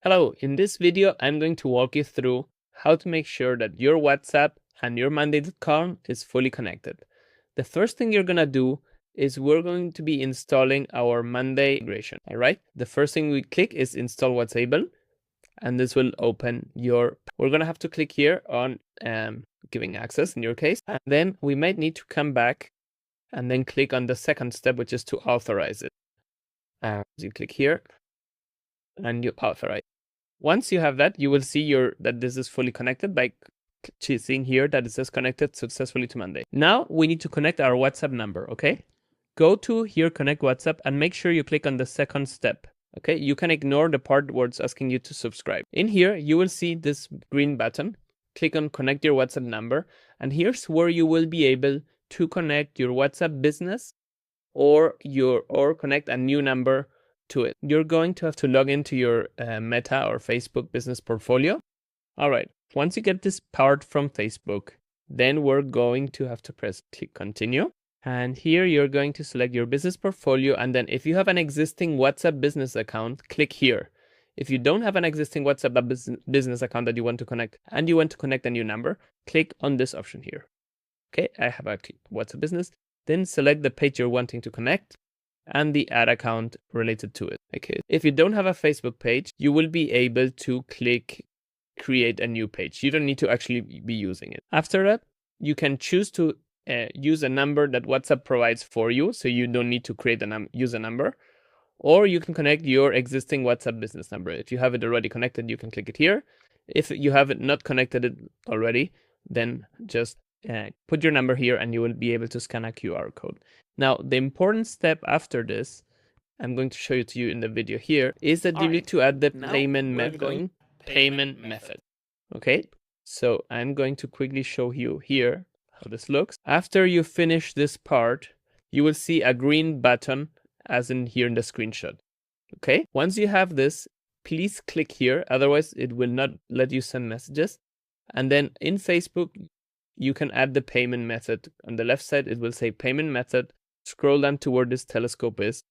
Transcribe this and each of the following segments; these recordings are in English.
Hello, in this video, I'm going to walk you through how to make sure that your WhatsApp and your Monday.com is fully connected. The first thing you're going to do is we're going to be installing our Monday integration, all right? The first thing we click is install WhatsAble, and this will open we're going to have to click here on giving access in your case, and then we might need to come back and then click on the second step, which is to authorize it. You click here and you authorize. Once you have that, you will see that this is fully connected by seeing here that it says connected successfully to Monday. Now we need to connect our WhatsApp number, okay? Go to here, connect WhatsApp, and make sure you click on the second step, okay? You can ignore the part where it's asking you to subscribe. In here, you will see this green button. Click on connect your WhatsApp number, and here's where you will be able to connect your WhatsApp business or connect a new number to it. You're going to have to log into your Meta or Facebook business portfolio. All right, once you get this part from Facebook, then we're going to have to press click continue. And here you're going to select your business portfolio. And then if you have an existing WhatsApp business account, click here. If you don't have an existing WhatsApp business account that you want to connect and you want to connect a new number, click on this option here. Okay, I have a WhatsApp business. Then select the page you're wanting to connect and the ad account related to it. Okay. If you don't have a Facebook page, you will be able to click create a new page. You don't need to actually be using it. After that, you can choose to use a number that WhatsApp provides for you, so you don't need to create use a number, or you can connect your existing WhatsApp business number. If you have it already connected, you can click it here. If you have it not connected it already, then just put your number here and you will be able to scan a QR code. Now, the important step after this, I'm going to show it to you in the video here, is that you need to add the payment method. Okay, so I'm going to quickly show you here how this looks. After you finish this part, you will see a green button as in here in the screenshot. Okay, once you have this, please click here, otherwise it will not let you send messages. And then in Facebook, you can add the payment method. On the left side, it will say payment method. Scroll down to where this telescope is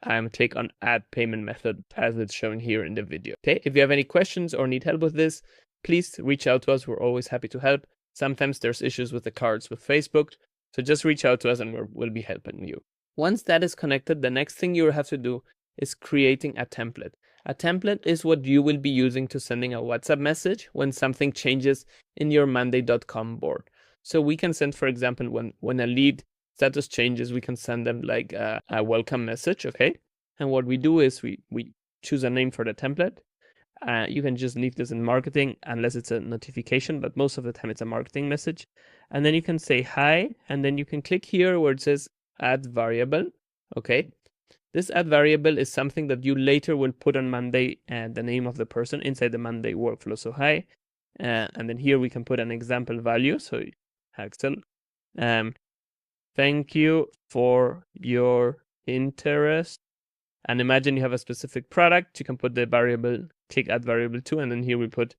and click on add payment method as it's shown here in the video. Okay, if you have any questions or need help with this, please reach out to us. We're always happy to help. Sometimes there's issues with the cards with Facebook, so just reach out to us and we'll be helping you. Once that is connected, the next thing you have to do is creating a template. A template is what you will be using to sending a WhatsApp message when something changes in your Monday.com board. So we can send, for example, when a lead status changes, we can send them like a welcome message, okay? And what we do is we choose a name for the template. You can just leave this in marketing unless it's a notification, but most of the time it's a marketing message. And then you can say hi, and then you can click here where it says add variable, okay? This add variable is something that you later will put on Monday and the name of the person inside the Monday workflow. So hi, and then here we can put an example value. So Axel, thank you for your interest. And imagine you have a specific product. You can put the variable, click add variable to, and then here we put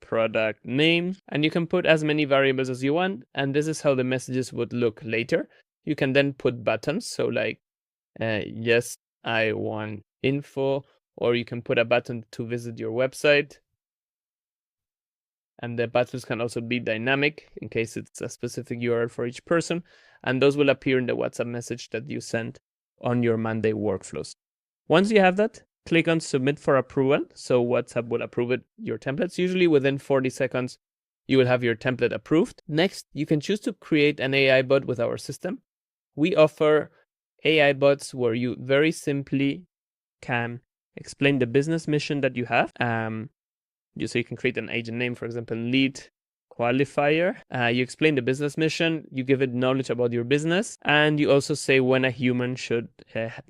product name. And you can put as many variables as you want. And this is how the messages would look later. You can then put buttons. So like, yes, I want info, or you can put a button to visit your website. And the buttons can also be dynamic in case it's a specific URL for each person. And those will appear in the WhatsApp message that you sent on your Monday workflows. Once you have that, click on submit for approval. So WhatsApp will approve it, your templates. Usually within 40 seconds, you will have your template approved. Next, you can choose to create an AI bot with our system. We offer AI bots where you very simply can explain the business mission that you have. So you can create an agent name, for example, lead qualifier. You explain the business mission, you give it knowledge about your business, and you also say when a human should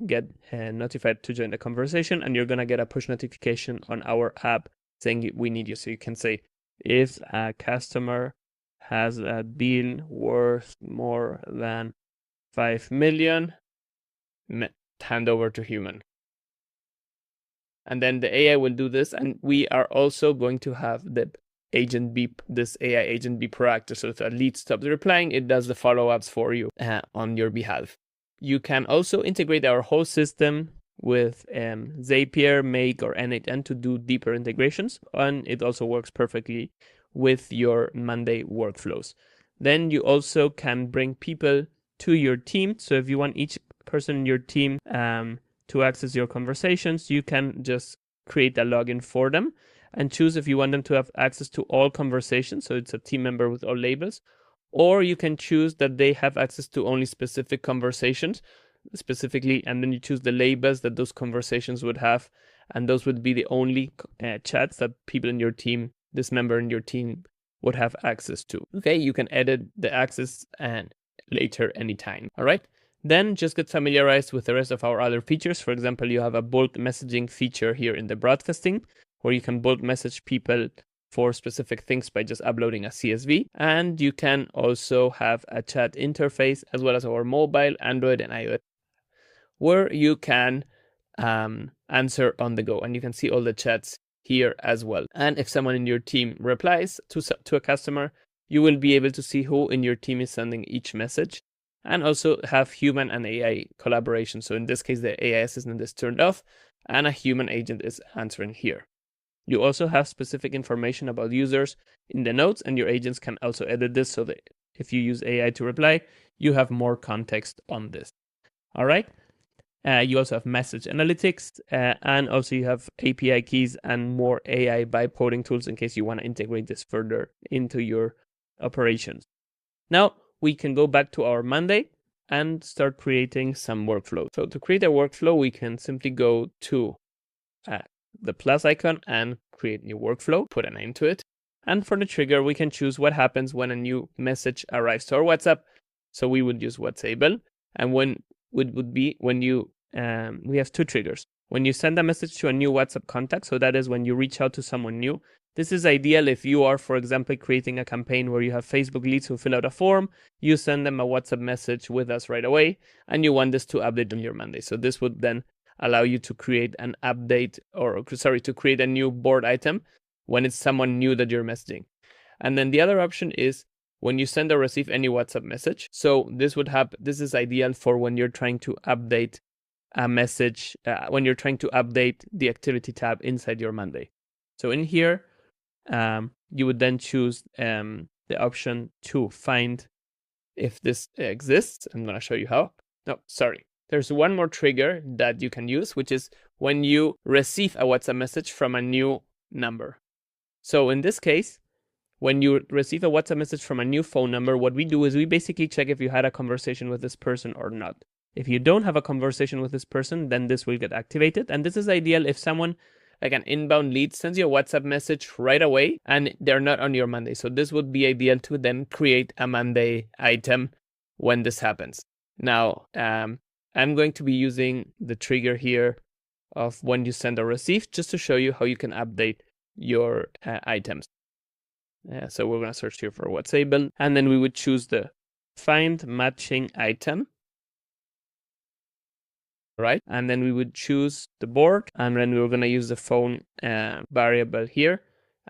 get notified to join the conversation, and you're going to get a push notification on our app saying we need you. So you can say, if a customer has a bill worth more than 5 million, hand over to human. And then the AI will do this, and we are also going to have the agent be, this AI agent be proactive. So if a lead stops replying, it does the follow-ups for you on your behalf. You can also integrate our whole system with Zapier, Make, or N8N to do deeper integrations, and it also works perfectly with your Monday workflows. Then you also can bring people to your team. So if you want each person in your team to access your conversations, you can just create a login for them and choose if you want them to have access to all conversations. So it's a team member with all labels, or you can choose that they have access to only specific conversations specifically, and then you choose the labels that those conversations would have, and those would be the only chats that people in your team, this member in your team, would have access to. Okay, you can edit the access and later anytime. All right, then just get familiarized with the rest of our other features. For example, you have a bulk messaging feature here in the broadcasting, where you can bulk message people for specific things by just uploading a CSV. And you can also have a chat interface, as well as our mobile, Android, and iOS, where you can answer on the go, and you can see all the chats here as well. And if someone in your team replies to a customer, you will be able to see who in your team is sending each message, and also have human and AI collaboration. So in this case, the AI assistant is turned off and a human agent is answering here. You also have specific information about users in the notes, and your agents can also edit this so that if you use AI to reply, you have more context on this. All right. You also have message analytics, and also you have API keys and more AI vibe coding tools in case you want to integrate this further into your operations. Now we can go back to our Monday and start creating some workflow. So to create a workflow, we can simply go to the plus icon and create new workflow, put a name to it. And for the trigger, we can choose what happens when a new message arrives to our WhatsApp. So we would use WhatsAble, and when would be when you we have two triggers. When you send a message to a new WhatsApp contact, so that is when you reach out to someone new. This is ideal if you are, for example, creating a campaign where you have Facebook leads who fill out a form, you send them a WhatsApp message with us right away, and you want this to update on your Monday. So this would then allow you to create an update, to create a new board item when it's someone new that you're messaging. And then the other option is when you send or receive any WhatsApp message. So this is ideal for when you're trying to update a message, when you're trying to update the activity tab inside your Monday. So in here, you would then choose the option to find if this exists. I'm going to show you how. No, sorry. There's one more trigger that you can use, which is when you receive a WhatsApp message from a new number. So in this case, when you receive a WhatsApp message from a new phone number, what we do is we basically check if you had a conversation with this person or not. If you don't have a conversation with this person, then this will get activated. And this is ideal if someone, like an inbound lead, sends you a WhatsApp message right away and they're not on your Monday. So this would be ideal to then create a Monday item when this happens. Now, I'm going to be using the trigger here of when you send or receive, just to show you how you can update your items. So we're going to search here for WhatsAble, and then we would choose the find matching item. Right, and then we would choose the board, and then we're going to use the phone variable here.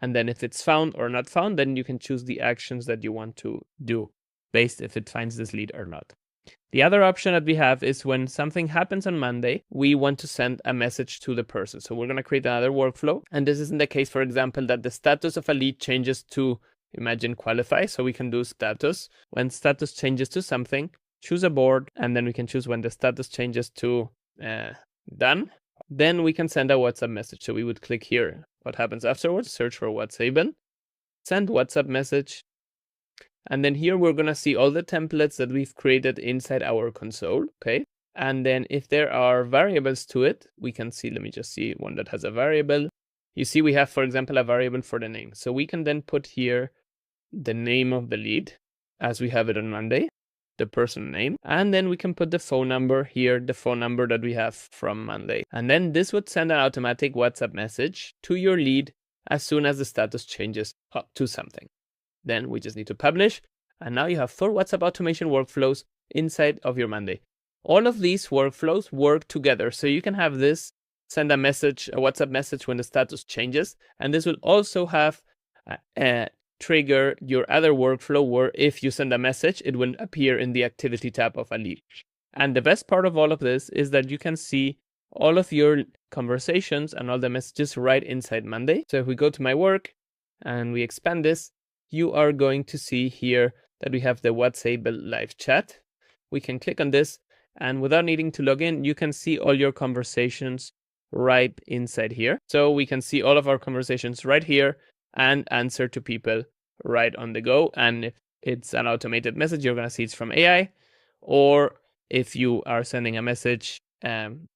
And then if it's found or not found, then you can choose the actions that you want to do based if it finds this lead or not. The other option that we have is when something happens on Monday, we want to send a message to the person. So we're going to create another workflow. And this is in the case, for example, that the status of a lead changes to, imagine, qualify. So we can do status. When status changes to something, choose a board, and then we can choose when the status changes to done. Then we can send a WhatsApp message. So we would click here. What happens afterwards? Search for WhatsAble, send WhatsApp message. And then here we're going to see all the templates that we've created inside our console, okay? And then if there are variables to it, we can see, let me just see one that has a variable. You see we have, for example, a variable for the name. So we can then put here the name of the lead as we have it on Monday, the person name. And then we can put the phone number here, the phone number that we have from Monday. And then this would send an automatic WhatsApp message to your lead as soon as the status changes up to something. Then we just need to publish, and now you have 4 WhatsApp automation workflows inside of your Monday. All of these workflows work together, so you can have this send a WhatsApp message when the status changes, and this will also have trigger your other workflow where if you send a message, it will appear in the activity tab of a lead. And the best part of all of this is that you can see all of your conversations and all the messages right inside Monday. So if we go to my work and we expand this, you are going to see here that we have the WhatsAble live chat. We can click on this, and without needing to log in, you can see all your conversations right inside here. So we can see all of our conversations right here and answer to people right on the go. And if it's an automated message, you're going to see it's from AI. Or if you are sending a message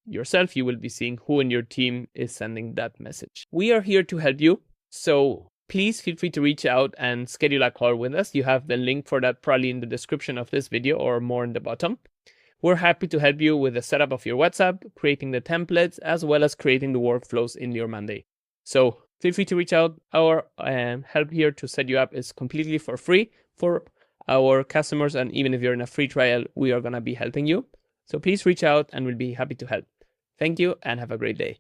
yourself, you will be seeing who in your team is sending that message. We are here to help you. So please feel free to reach out and schedule a call with us. You have the link for that probably in the description of this video or more in the bottom. We're happy to help you with the setup of your WhatsApp, creating the templates, as well as creating the workflows in your Monday. So feel free to reach out. Our help here to set you up is completely for free for our customers. And even if you're in a free trial, we are going to be helping you. So please reach out and we'll be happy to help. Thank you and have a great day.